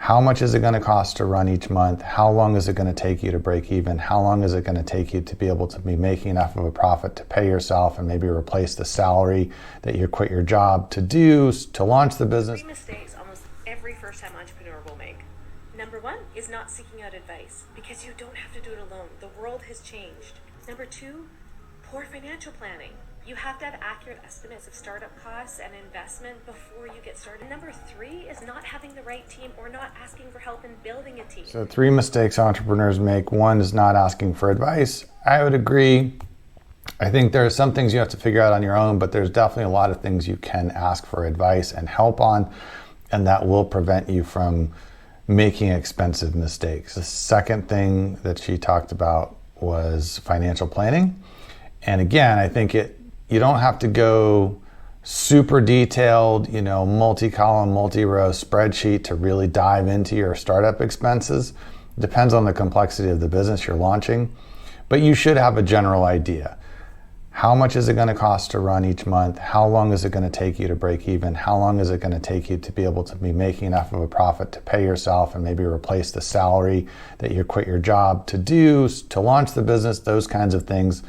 How much is it going to cost to run each month? How long is it going to take you to break even? How long is it going to take you to be able to be making enough of a profit to pay yourself and maybe replace the salary that you quit your job to do to launch the business? 3 mistakes almost every first-time entrepreneur will make. Number 1 is not seeking out advice, because you don't have to do it alone. The world has changed. Number 2, poor financial planning. You have to have accurate estimates of startup costs and investment before you get started. Number 3 is not having the right team or not asking for help in building a team. So 3 mistakes entrepreneurs make. 1 is not asking for advice. I would agree. I think there are some things you have to figure out on your own, but there's definitely a lot of things you can ask for advice and help on, and that will prevent you from making expensive mistakes. The second thing that she talked about was financial planning. And again, I think you don't have to go super detailed, multi-column, multi-row spreadsheet to really dive into your startup expenses. It depends on the complexity of the business you're launching, but you should have a general idea. How much is it going to cost to run each month? How long is it going to take you to break even? How long is it going to take you to be able to be making enough of a profit to pay yourself and maybe replace the salary that you quit your job to do to launch the business? Those kinds of things.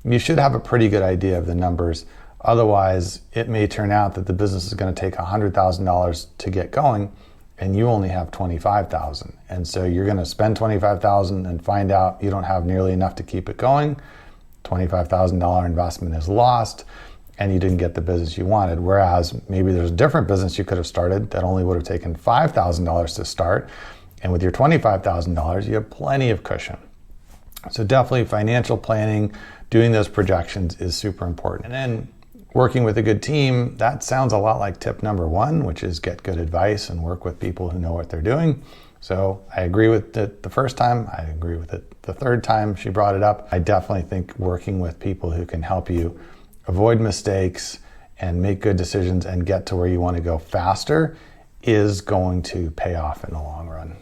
You should have a pretty good idea of the numbers. Otherwise, it may turn out that the business is going to take $100,000 to get going and you only have $25,000. And so you're going to spend $25,000 and find out you don't have nearly enough to keep it going. $25,000 investment is lost and you didn't get the business you wanted. Whereas maybe there's a different business you could have started that only would have taken $5,000 to start. And with your $25,000, you have plenty of cushion. So definitely financial planning, doing those projections is super important. And then working with a good team, that sounds a lot like tip number 1, which is get good advice and work with people who know what they're doing. So I agree with it the first time. I agree with it the third time she brought it up. I definitely think working with people who can help you avoid mistakes and make good decisions and get to where you want to go faster is going to pay off in the long run.